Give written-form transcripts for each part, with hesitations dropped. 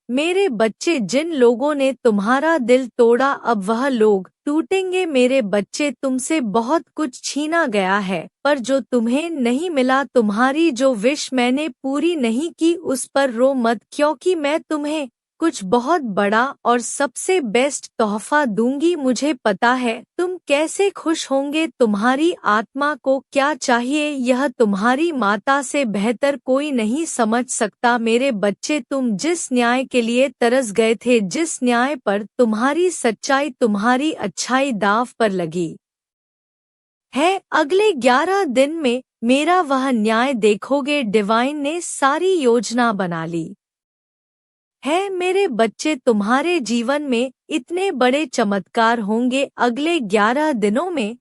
मेरे बच्चे, जिन लोगों ने तुम्हारा दिल तोड़ा अब वह लोग टूटेंगे। मेरे बच्चे, तुमसे बहुत कुछ छीना गया है, पर जो तुम्हें नहीं मिला, तुम्हारी जो विश मैंने पूरी नहीं की, उस पर रो मत, क्योंकि मैं तुम्हें कुछ बहुत बड़ा और सबसे बेस्ट तोहफा दूंगी। मुझे पता है तुम कैसे खुश होंगे। तुम्हारी आत्मा को क्या चाहिए यह तुम्हारी माता से बेहतर कोई नहीं समझ सकता। मेरे बच्चे, तुम जिस न्याय के लिए तरस गए थे, जिस न्याय पर तुम्हारी सच्चाई, तुम्हारी अच्छाई दांव पर लगी है, अगले 11 दिन में मेरा वह न्याय देखोगे। डिवाइन ने सारी योजना बना ली है। मेरे बच्चे, तुम्हारे जीवन में इतने बड़े चमत्कार होंगे अगले 11 दिनों में,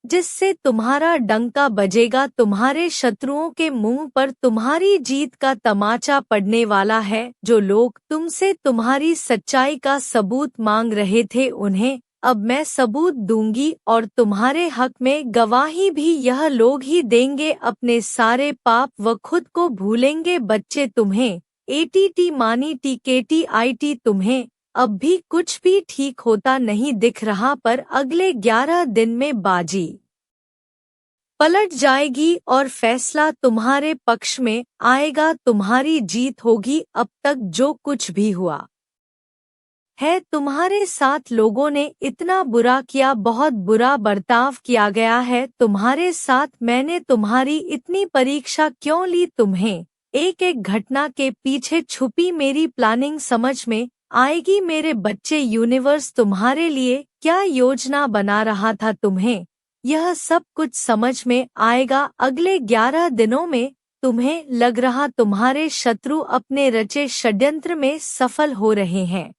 जिससे तुम्हारा डंका बजेगा। तुम्हारे शत्रुओं के मुंह पर तुम्हारी जीत का तमाचा पड़ने वाला है। जो लोग तुमसे तुम्हारी सच्चाई का सबूत मांग रहे थे, उन्हें अब मैं सबूत दूंगी, और तुम्हारे हक में गवाही भी यह लोग ही देंगे। अपने सारे पाप व खुद को भूलेंगे। बच्चे, तुम्हें ATT मानी TKTIT, तुम्हें अब भी कुछ भी ठीक होता नहीं दिख रहा, पर अगले 11 दिन में बाजी पलट जाएगी और फैसला तुम्हारे पक्ष में आएगा। तुम्हारी जीत होगी। अब तक जो कुछ भी हुआ है, तुम्हारे साथ लोगों ने इतना बुरा किया, बहुत बुरा बर्ताव किया गया है तुम्हारे साथ। मैंने तुम्हारी इतनी परीक्षा क्यों ली? तुम्हें एक एक घटना के पीछे छुपी मेरी प्लानिंग समझ में आएगी। मेरे बच्चे, यूनिवर्स तुम्हारे लिए क्या योजना बना रहा था, तुम्हें यह सब कुछ समझ में आएगा अगले 11 दिनों में। तुम्हें लग रहा तुम्हारे शत्रु अपने रचे षड्यंत्र में सफल हो रहे हैं,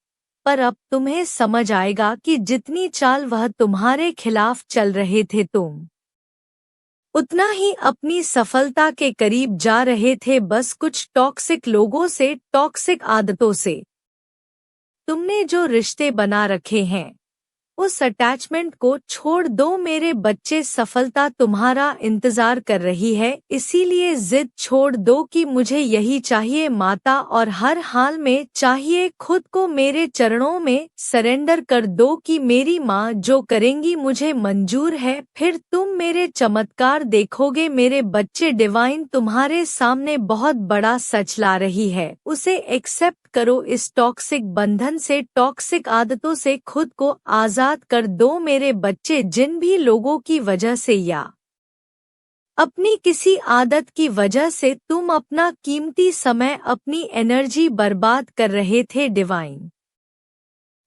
पर अब तुम्हें समझ आएगा कि जितनी चाल वह तुम्हारे खिलाफ चल रहे थे, तुम उतना ही अपनी सफलता के करीब जा रहे थे। बस कुछ टॉक्सिक लोगों से, टॉक्सिक आदतों से तुमने जो रिश्ते बना रखे हैं, उस अटैचमेंट को छोड़ दो। मेरे बच्चे, सफलता तुम्हारा इंतजार कर रही है, इसीलिए जिद छोड़ दो कि मुझे यही चाहिए माता, और हर हाल में चाहिए। खुद को मेरे चरणों में सरेंडर कर दो कि मेरी माँ जो करेंगी मुझे मंजूर है, फिर तुम मेरे चमत्कार देखोगे। मेरे बच्चे, डिवाइन तुम्हारे सामने बहुत बड़ा सच ला रही है, उसे एक्सेप्ट करो। इस टॉक्सिक बंधन से, टॉक्सिक आदतों से खुद को आजाद कर दो। मेरे बच्चे, जिन भी लोगों की वजह से या अपनी किसी आदत की वजह से तुम अपना कीमती समय, अपनी एनर्जी बर्बाद कर रहे थे, डिवाइन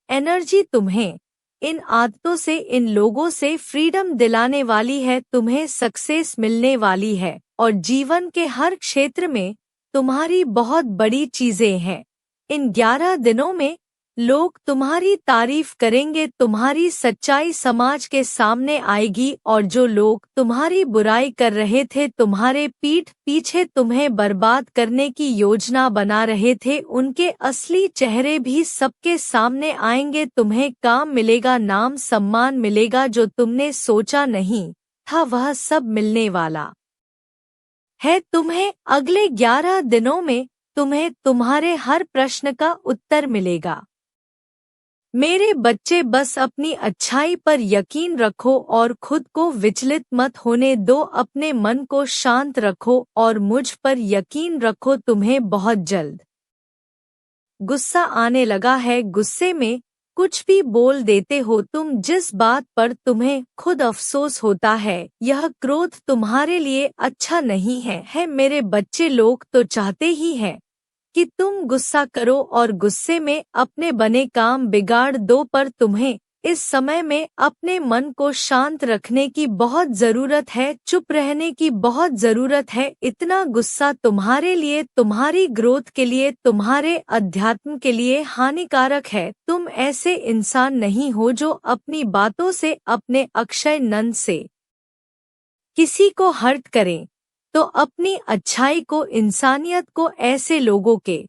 एनर्जी तुम्हें इन आदतों से, इन लोगों से फ्रीडम दिलाने वाली है। तुम्हें सक्सेस मिलने वाली है, और जीवन के हर क्षेत्र में तुम्हारी बहुत बड़ी चीजें हैं। इन 11 दिनों में लोग तुम्हारी तारीफ करेंगे, तुम्हारी सच्चाई समाज के सामने आएगी, और जो लोग तुम्हारी बुराई कर रहे थे, तुम्हारे पीठ पीछे तुम्हें बर्बाद करने की योजना बना रहे थे, उनके असली चेहरे भी सबके सामने आएंगे। तुम्हें काम मिलेगा, नाम सम्मान मिलेगा, जो तुमने सोचा नहीं था वह सब मिलने वाला है तुम्हें। अगले 11 दिनों में तुम्हें तुम्हारे हर प्रश्न का उत्तर मिलेगा। मेरे बच्चे, बस अपनी अच्छाई पर यकीन रखो और खुद को विचलित मत होने दो। अपने मन को शांत रखो और मुझ पर यकीन रखो। तुम्हें बहुत जल्द गुस्सा आने लगा है, गुस्से में कुछ भी बोल देते हो तुम, जिस बात पर तुम्हें खुद अफसोस होता है। यह क्रोध तुम्हारे लिए अच्छा नहीं है। मेरे बच्चे, लोग तो चाहते ही हैं कि तुम गुस्सा करो और गुस्से में अपने बने काम बिगाड़ दो, पर तुम्हें इस समय में अपने मन को शांत रखने की बहुत जरूरत है, चुप रहने की बहुत जरूरत है। इतना गुस्सा तुम्हारे लिए, तुम्हारी ग्रोथ के लिए, तुम्हारे अध्यात्म के लिए हानिकारक है। तुम ऐसे इंसान नहीं हो जो अपनी बातों से, अपने अक्षय नंद से किसी को हर्ट करें, तो अपनी अच्छाई को, इंसानियत को ऐसे लोगों के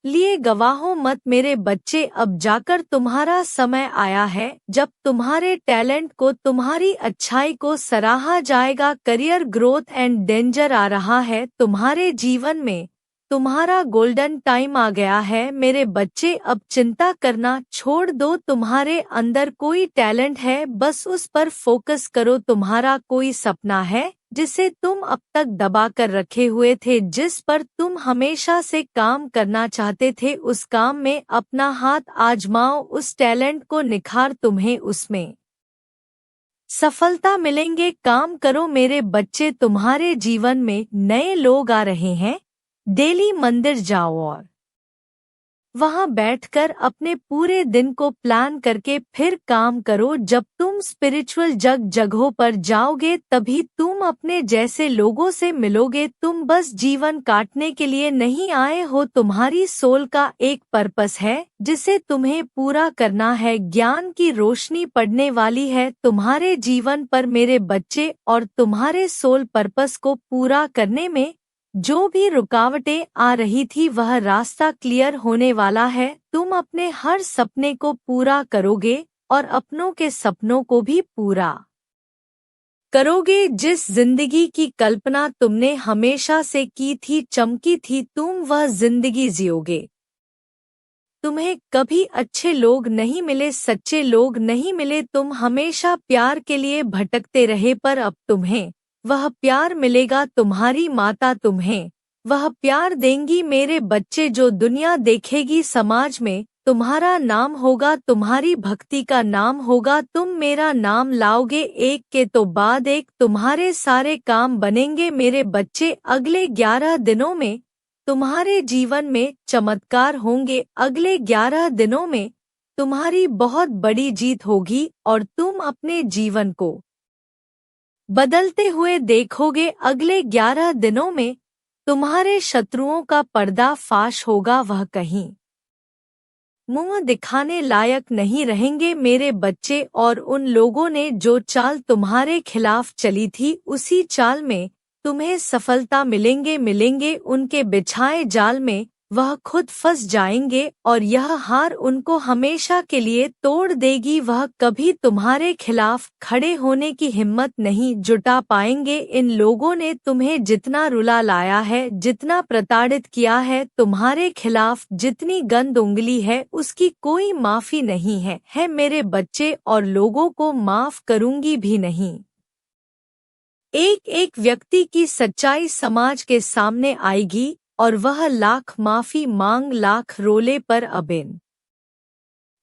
लिए गवाहो मत। मेरे बच्चे, अब जाकर तुम्हारा समय आया है जब तुम्हारे टैलेंट को, तुम्हारी अच्छाई को सराहा जाएगा। करियर ग्रोथ एंड डेंजर आ रहा है तुम्हारे जीवन में। तुम्हारा गोल्डन टाइम आ गया है मेरे बच्चे। अब चिंता करना छोड़ दो। तुम्हारे अंदर कोई टैलेंट है, बस उस पर फोकस करो। तुम्हारा कोई सपना है जिसे तुम अब तक दबा कर रखे हुए थे, जिस पर तुम हमेशा से काम करना चाहते थे। उस काम में अपना हाथ आजमाओ, उस टैलेंट को निखार, तुम्हें उसमें सफलता मिलेंगे। काम करो मेरे बच्चे। तुम्हारे जीवन में नए लोग आ रहे हैं। डेली मंदिर जाओ और वहां बैठकर अपने पूरे दिन को प्लान करके फिर काम करो। जब तुम स्पिरिचुअल जगहों पर जाओगे तभी तुम अपने जैसे लोगों से मिलोगे। तुम बस जीवन काटने के लिए नहीं आए हो। तुम्हारी सोल का एक पर्पस है जिसे तुम्हें पूरा करना है। ज्ञान की रोशनी पड़ने वाली है तुम्हारे जीवन पर मेरे बच्चे, और तुम्हारे सोल पर्पस को पूरा करने में जो भी रुकावटें आ रही थी वह रास्ता क्लियर होने वाला है। तुम अपने हर सपने को पूरा करोगे और अपनों के सपनों को भी पूरा करोगे। जिस जिंदगी की कल्पना तुमने हमेशा से की थी, चमकी थी, तुम वह जिंदगी जियोगे। तुम्हें कभी अच्छे लोग नहीं मिले, सच्चे लोग नहीं मिले। तुम हमेशा प्यार के लिए भटकते रहे, पर अब तुम्हें वह प्यार मिलेगा। तुम्हारी माता तुम्हें वह प्यार देंगी मेरे बच्चे जो दुनिया देखेगी। समाज में तुम्हारा नाम होगा, तुम्हारी भक्ति का नाम होगा। तुम मेरा नाम लाओगे, एक के तो बाद एक तुम्हारे सारे काम बनेंगे मेरे बच्चे। अगले 11 दिनों में तुम्हारे जीवन में चमत्कार होंगे। अगले 11 दिनों में तुम्हारी बहुत बड़ी जीत होगी और तुम अपने जीवन को बदलते हुए देखोगे। अगले 11 दिनों में तुम्हारे शत्रुओं का पर्दाफाश होगा। वह कहीं मुंह दिखाने लायक नहीं रहेंगे मेरे बच्चे। और उन लोगों ने जो चाल तुम्हारे खिलाफ चली थी, उसी चाल में तुम्हें सफलता मिलेंगे। उनके बिछाए जाल में वह खुद फंस जाएंगे और यह हार उनको हमेशा के लिए तोड़ देगी। वह कभी तुम्हारे खिलाफ खड़े होने की हिम्मत नहीं जुटा पाएंगे। इन लोगों ने तुम्हें जितना रुला लाया है, जितना प्रताड़ित किया है, तुम्हारे खिलाफ जितनी गंद उंगली है, उसकी कोई माफी नहीं है मेरे बच्चे, और लोगों को माफ करूंगी भी नहीं। एक एक व्यक्ति की सच्चाई समाज के सामने आएगी और वह लाख माफी मांग, लाख रोले, पर अब इन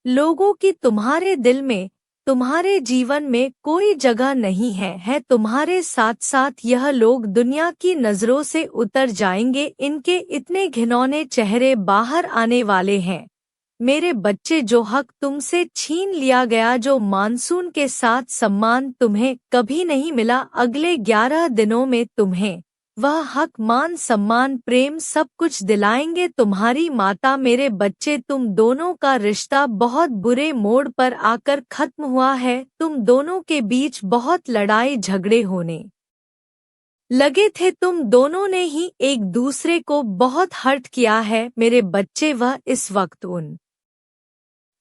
लोगों की तुम्हारे दिल में, तुम्हारे जीवन में कोई जगह नहीं है। तुम्हारे साथ साथ यह लोग दुनिया की नजरों से उतर जाएंगे। इनके इतने घिनौने चेहरे बाहर आने वाले हैं मेरे बच्चे। जो हक तुमसे छीन लिया गया, जो मानसून के साथ सम्मान तुम्हें कभी नहीं मिला, अगले 11 दिनों में तुम्हें वह हक, मान, सम्मान, प्रेम सब कुछ दिलाएंगे तुम्हारी माता। मेरे बच्चे, तुम दोनों का रिश्ता बहुत बुरे मोड़ पर आकर खत्म हुआ है। तुम दोनों के बीच बहुत लड़ाई झगड़े होने लगे थे। तुम दोनों ने ही एक दूसरे को बहुत हर्ट किया है मेरे बच्चे। वह इस वक्त उन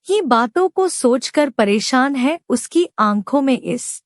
ही बातों को सोचकर परेशान है। उसकी आंखों में इस